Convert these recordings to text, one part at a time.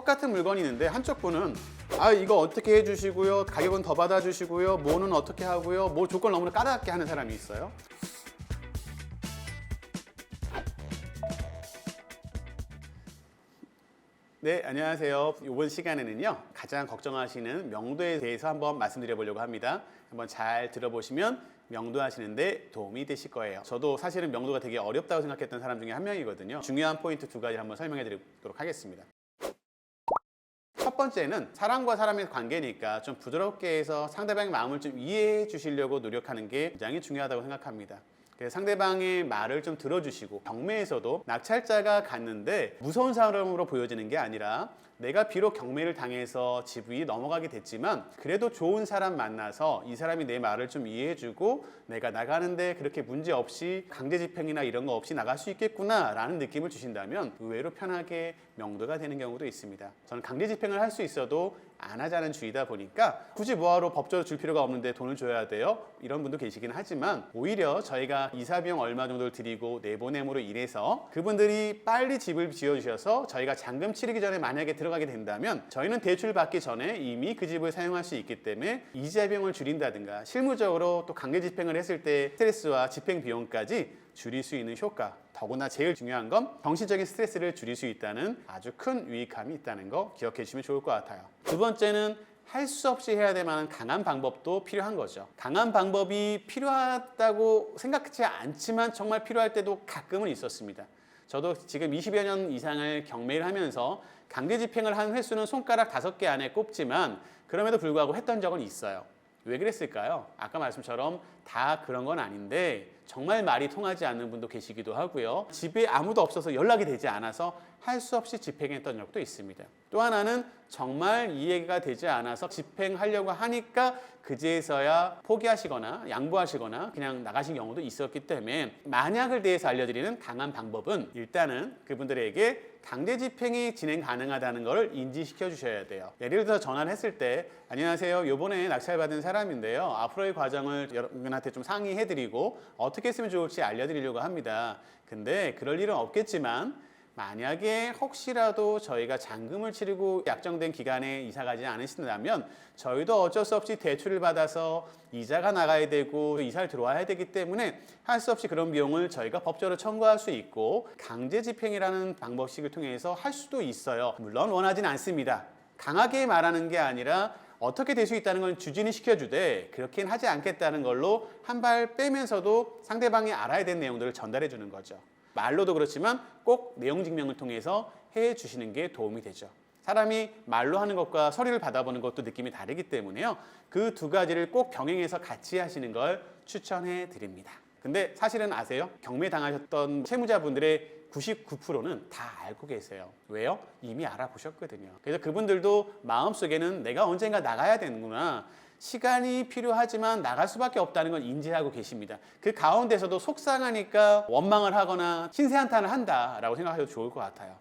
똑같은 물건이 있는데 한쪽 분은 이거 어떻게 해주시고요, 가격은 더 받아주시고요, 뭐는 어떻게 하고요, 뭐 조건 너무나 까다롭게 하는 사람이 있어요. 네, 안녕하세요. 이번 시간에는요, 가장 걱정하시는 명도에 대해서 한번 말씀드려 보려고 합니다. 한번 잘 들어보시면 명도하시는데 도움이 되실 거예요. 저도 사실은 명도가 되게 어렵다고 생각했던 사람 중에 한 명이거든요. 중요한 포인트 두 가지를 한번 설명해 드리도록 하겠습니다. 첫 번째는 사람과 사람의 관계니까 좀 부드럽게 해서 상대방의 마음을 좀 이해해 주시려고 노력하는 게 굉장히 중요하다고 생각합니다. 그래서 상대방의 말을 좀 들어주시고, 경매에서도 낙찰자가 갔는데 무서운 사람으로 보여지는 게 아니라 내가 비록 경매를 당해서 집이 넘어가게 됐지만 그래도 좋은 사람 만나서 이 사람이 내 말을 좀 이해해주고 내가 나가는데 그렇게 문제 없이 강제 집행이나 이런 거 없이 나갈 수 있겠구나 라는 느낌을 주신다면 의외로 편하게 명도가 되는 경우도 있습니다. 저는 강제 집행을 할 수 있어도 안 하자는 주의다 보니까 굳이 뭐하러 법적으로 줄 필요가 없는데 돈을 줘야 돼요? 이런 분도 계시긴 하지만, 오히려 저희가 이사 비용 얼마 정도를 드리고 내보냄으로 인해서 그분들이 빨리 집을 지어주셔서 저희가 잔금 치르기 전에 만약에 들어가게 된다면 저희는 대출 받기 전에 이미 그 집을 사용할 수 있기 때문에 이자 비용을 줄인다든가 실무적으로 또 강제 집행을 했을 때 스트레스와 집행 비용까지 줄일 수 있는 효과, 더구나 제일 중요한 건 정신적인 스트레스를 줄일 수 있다는 아주 큰 유익함이 있다는 거 기억해 주시면 좋을 것 같아요. 두 번째는 할 수 없이 해야 될 만한 강한 방법도 필요한 거죠. 강한 방법이 필요하다고 생각하지 않지만 정말 필요할 때도 가끔은 있었습니다. 저도 지금 20여 년 이상을 경매를 하면서 강제 집행을 한 횟수는 손가락 5개 안에 꼽지만 그럼에도 불구하고 했던 적은 있어요. 왜 그랬을까요? 아까 말씀처럼 다 그런 건 아닌데 정말 말이 통하지 않는 분도 계시기도 하고요. 집에 아무도 없어서 연락이 되지 않아서 할 수 없이 집행했던 적도 있습니다. 또 하나는 정말 이해가 되지 않아서 집행하려고 하니까 그제서야 포기하시거나 양보하시거나 그냥 나가신 경우도 있었기 때문에, 만약을 대해서 알려드리는 강한 방법은 일단은 그분들에게 강제 집행이 진행 가능하다는 것을 인지시켜 주셔야 돼요. 예를 들어서 전화를 했을 때, 안녕하세요, 요번에 낙찰받은 사람인데요, 앞으로의 과정을 여러분한테 좀 상의해드리고 어떻게 했으면 좋을지 알려드리려고 합니다. 근데 그럴 일은 없겠지만 만약에 혹시라도 저희가 잔금을 치르고 약정된 기간에 이사 가지 않으신다면 저희도 어쩔 수 없이 대출을 받아서 이자가 나가야 되고 이사를 들어와야 되기 때문에 할 수 없이 그런 비용을 저희가 법적으로 청구할 수 있고, 강제 집행이라는 방법식을 통해서 할 수도 있어요. 물론 원하진 않습니다. 강하게 말하는 게 아니라 어떻게 될 수 있다는 걸 주진이 시켜주되 그렇게는 하지 않겠다는 걸로 한 발 빼면서도 상대방이 알아야 되는 내용들을 전달해 주는 거죠. 말로도 그렇지만 꼭 내용 증명을 통해서 해 주시는 게 도움이 되죠. 사람이 말로 하는 것과 서류를 받아보는 것도 느낌이 다르기 때문에요. 그 두 가지를 꼭 병행해서 같이 하시는 걸 추천해 드립니다. 근데 사실은 아세요? 경매 당하셨던 채무자분들의 99%는 다 알고 계세요. 왜요? 이미 알아보셨거든요. 그래서 그분들도 마음속에는 내가 언젠가 나가야 되는구나, 시간이 필요하지만 나갈 수밖에 없다는 건 인지하고 계십니다. 그 가운데서도 속상하니까 원망을 하거나 신세한탄을 한다라고 생각해도 좋을 것 같아요.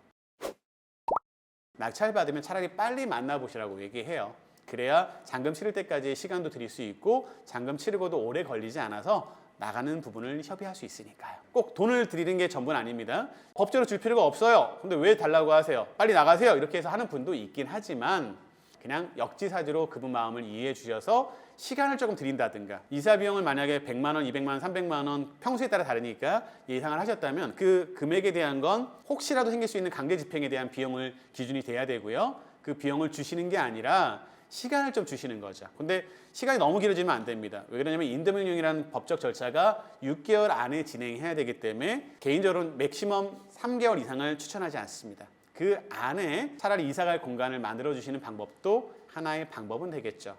낙찰 받으면 차라리 빨리 만나보시라고 얘기해요. 그래야 잔금 치를 때까지 시간도 드릴 수 있고 잔금 치르고도 오래 걸리지 않아서 나가는 부분을 협의할 수 있으니까요. 꼭 돈을 드리는 게 전부는 아닙니다. 법적으로 줄 필요가 없어요. 근데 왜 달라고 하세요? 빨리 나가세요. 이렇게 해서 하는 분도 있긴 하지만 그냥 역지사지로 그분 마음을 이해해 주셔서 시간을 조금 드린다든가, 이사 비용을 만약에 100만 원, 200만 원, 300만 원 평소에 따라 다르니까 예상을 하셨다면 그 금액에 대한 건 혹시라도 생길 수 있는 강제 집행에 대한 비용을 기준이 돼야 되고요. 그 비용을 주시는 게 아니라 시간을 좀 주시는 거죠. 근데 시간이 너무 길어지면 안 됩니다. 왜 그러냐면 인도명령이라는 법적 절차가 6개월 안에 진행해야 되기 때문에 개인적으로는 맥시멈 3개월 이상을 추천하지 않습니다. 그 안에 차라리 이사갈 공간을 만들어주시는 방법도 하나의 방법은 되겠죠.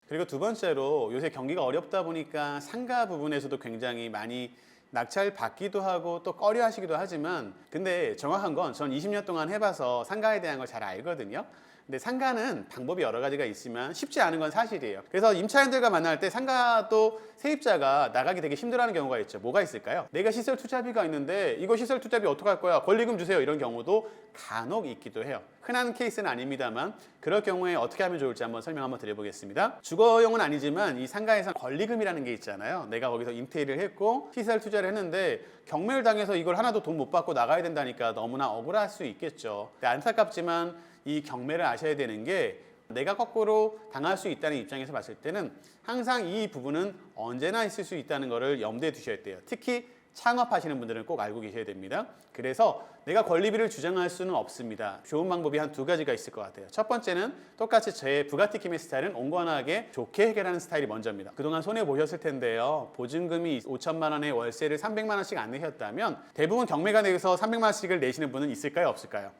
그리고 두 번째로 요새 경기가 어렵다 보니까 상가 부분에서도 굉장히 많이 낙찰 받기도 하고 또 꺼려 하시기도 하지만, 근데 정확한 건 전 20년 동안 해봐서 상가에 대한 걸 잘 알거든요. 근데 상가는 방법이 여러 가지가 있지만 쉽지 않은 건 사실이에요. 그래서 임차인들과 만날 때 상가도 세입자가 나가기 되게 힘들어하는 경우가 있죠. 뭐가 있을까요? 내가 시설 투자비가 있는데 이거 시설 투자비 어떡할 거야? 권리금 주세요. 이런 경우도 간혹 있기도 해요. 흔한 케이스는 아닙니다만 그럴 경우에 어떻게 하면 좋을지 한번 설명 한번 드려보겠습니다. 주거용은 아니지만 이 상가에서 권리금이라는 게 있잖아요. 내가 거기서 임대를 했고 시설 투자를 했는데 경매를 당해서 이걸 하나도 돈 못 받고 나가야 된다니까 너무나 억울할 수 있겠죠. 근데 안타깝지만 이 경매를 아셔야 되는 게 내가 거꾸로 당할 수 있다는 입장에서 봤을 때는 항상 이 부분은 언제나 있을 수 있다는 것을 염두에 두셔야 돼요. 특히 창업하시는 분들은 꼭 알고 계셔야 됩니다. 그래서 내가 권리비를 주장할 수는 없습니다. 좋은 방법이 한 두 가지가 있을 것 같아요. 첫 번째는 똑같이 제 부가티 킴의 스타일은 온건하게 좋게 해결하는 스타일이 먼저입니다. 그동안 손해보셨을 텐데요. 보증금이 5천만 원에 월세를 300만 원씩 안 내셨다면 대부분 경매가 내서 300만 원씩을 내시는 분은 있을까요? 없을까요?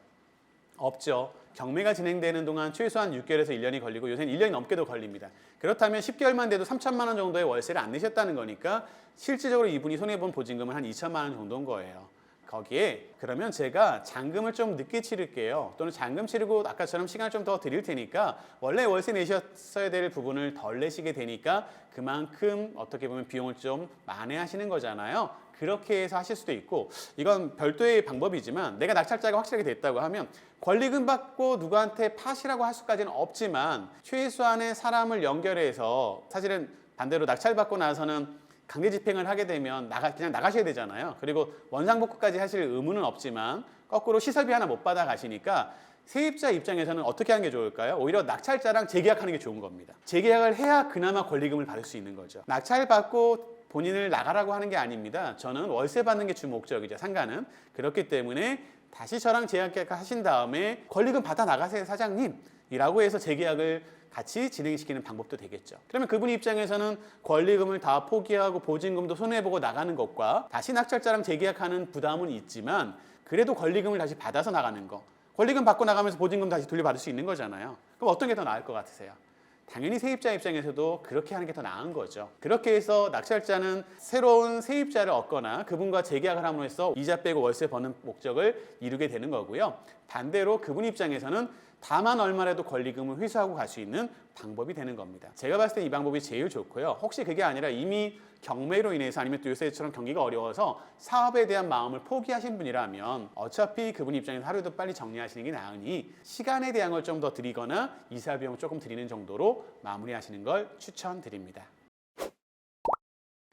없죠. 경매가 진행되는 동안 최소한 6개월에서 1년이 걸리고 요새는 1년이 넘게도 걸립니다. 그렇다면 10개월만 돼도 3천만 원 정도의 월세를 안 내셨다는 거니까 실질적으로 이분이 손해본 보증금은 한 2천만 원 정도인 거예요. 거기에 그러면 제가 잔금을 좀 늦게 치를게요. 또는 잔금 치르고 아까처럼 시간을 좀 더 드릴 테니까 원래 월세 내셨어야 될 부분을 덜 내시게 되니까 그만큼 어떻게 보면 비용을 좀 만회하시는 거잖아요. 그렇게 해서 하실 수도 있고 이건 별도의 방법이지만 내가 낙찰자가 확실하게 됐다고 하면 권리금 받고 누구한테 파시라고 할 수까지는 없지만 최소한의 사람을 연결해서 사실은 반대로 낙찰받고 나서는 강제 집행을 하게 되면 그냥 나가셔야 되잖아요. 그리고 원상복구까지 하실 의무는 없지만 거꾸로 시설비 하나 못 받아 가시니까 세입자 입장에서는 어떻게 하는 게 좋을까요? 오히려 낙찰자랑 재계약하는 게 좋은 겁니다. 재계약을 해야 그나마 권리금을 받을 수 있는 거죠. 낙찰받고 본인을 나가라고 하는 게 아닙니다. 저는 월세 받는 게 주 목적이죠. 상가는. 그렇기 때문에 다시 저랑 재계약 하신 다음에 권리금 받아 나가세요 사장님 이라고 해서 재계약을 같이 진행시키는 방법도 되겠죠. 그러면 그분 입장에서는 권리금을 다 포기하고 보증금도 손해보고 나가는 것과 다시 낙찰자랑 재계약하는 부담은 있지만 그래도 권리금을 다시 받아서 나가는 거. 권리금 받고 나가면서 보증금 다시 돌려받을 수 있는 거잖아요. 그럼 어떤 게 더 나을 것 같으세요? 당연히 세입자 입장에서도 그렇게 하는 게 더 나은 거죠. 그렇게 해서 낙찰자는 새로운 세입자를 얻거나 그분과 재계약을 함으로 해서 이자 빼고 월세 버는 목적을 이루게 되는 거고요. 반대로 그분 입장에서는 다만 얼마라도 권리금을 회수하고 갈 수 있는 방법이 되는 겁니다. 제가 봤을 때 이 방법이 제일 좋고요. 혹시 그게 아니라 이미 경매로 인해서 아니면 또 요새처럼 경기가 어려워서 사업에 대한 마음을 포기하신 분이라면 어차피 그분 입장에서 하루도 빨리 정리하시는 게 나으니 시간에 대한 걸 좀 더 드리거나 이사 비용 조금 드리는 정도로 마무리하시는 걸 추천드립니다.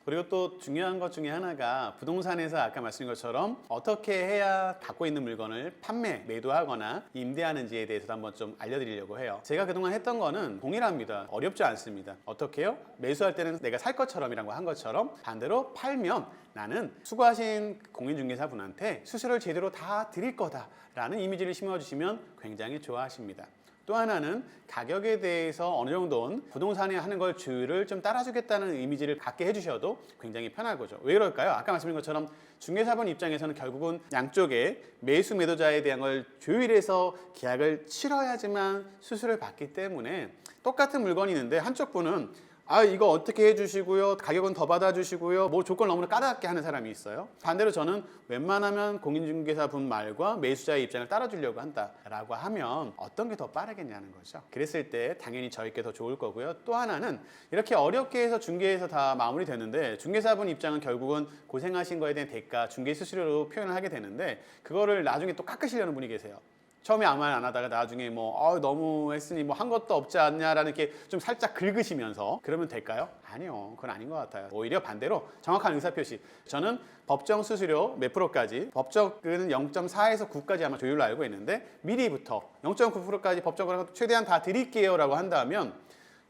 그리고 또 중요한 것 중에 하나가 부동산에서 아까 말씀드린 것처럼 어떻게 해야 갖고 있는 물건을 판매, 매도하거나 임대하는지에 대해서도 한번 좀 알려드리려고 해요. 제가 그동안 했던 거는 동일합니다. 어렵지 않습니다. 어떻게 해요? 매수할 때는 내가 살 것처럼이라고 한 것처럼 반대로 팔면 나는 수고하신 공인중개사분한테 수수료를 제대로 다 드릴 거다라는 이미지를 심어주시면 굉장히 좋아하십니다. 또 하나는 가격에 대해서 어느 정도는 부동산에 하는 걸 주의를 좀 따라주겠다는 이미지를 갖게 해주셔도 굉장히 편할 거죠. 왜 그럴까요? 아까 말씀드린 것처럼 중개사분 입장에서는 결국은 양쪽에 매수 매도자에 대한 걸 조율해서 계약을 치러야지만 수수료를 받기 때문에 똑같은 물건이 있는데 한쪽 분은 이거 어떻게 해주시고요, 가격은 더 받아주시고요, 뭐 조건 너무나 까다롭게 하는 사람이 있어요. 반대로 저는 웬만하면 공인중개사분 말과 매수자의 입장을 따라주려고 한다라고 하면 어떤 게 더 빠르겠냐는 거죠. 그랬을 때 당연히 저희께 더 좋을 거고요. 또 하나는 이렇게 어렵게 해서 중개해서 다 마무리되는데 중개사분 입장은 결국은 고생하신 거에 대한 대가, 중개 수수료로 표현을 하게 되는데 그거를 나중에 또 깎으시려는 분이 계세요. 처음에 아무 말 안 하다가 나중에 너무 했으니 한 것도 없지 않냐라는 게 좀 살짝 긁으시면서 그러면 될까요? 아니요. 그건 아닌 것 같아요. 오히려 반대로 정확한 의사표시. 저는 법정 수수료 몇 프로까지, 법정은 0.4에서 9까지 아마 조율로 알고 있는데 미리부터 0.9%까지 법정을 최대한 다 드릴게요 라고 한다면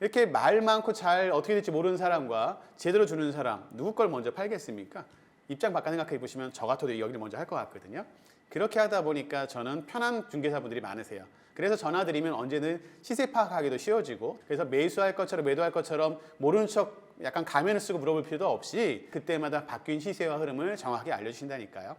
이렇게 말 많고 잘 어떻게 될지 모르는 사람과 제대로 주는 사람 누구 걸 먼저 팔겠습니까? 입장 바꿔 생각해 보시면 저 같아도 여기를 먼저 할 것 같거든요. 그렇게 하다 보니까 저는 편한 중개사분들이 많으세요. 그래서 전화 드리면 언제든 시세 파악하기도 쉬워지고 그래서 매수할 것처럼 매도할 것처럼 모르는 척 약간 가면을 쓰고 물어볼 필요도 없이 그때마다 바뀐 시세와 흐름을 정확하게 알려주신다니까요.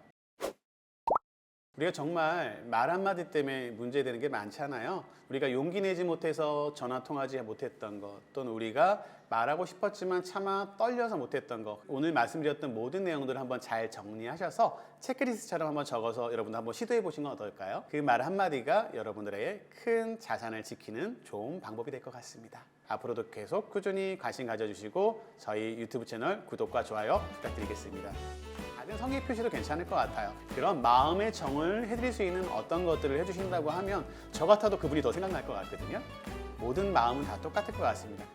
우리가 정말 말 한마디 때문에 문제되는 게 많잖아요. 우리가 용기 내지 못해서 전화 통하지 못했던 것 또는 우리가 말하고 싶었지만 차마 떨려서 못했던 거, 오늘 말씀드렸던 모든 내용들을 한번 잘 정리하셔서 체크리스트처럼 한번 적어서 여러분도 한번 시도해 보시는 건 어떨까요? 그 말 한마디가 여러분들의 큰 자산을 지키는 좋은 방법이 될 것 같습니다. 앞으로도 계속 꾸준히 관심 가져주시고 저희 유튜브 채널 구독과 좋아요 부탁드리겠습니다. 작은 성의 표시도 괜찮을 것 같아요. 그런 마음의 정을 해드릴 수 있는 어떤 것들을 해주신다고 하면 저 같아도 그분이 더 생각날 것 같거든요. 모든 마음은 다 똑같을 것 같습니다.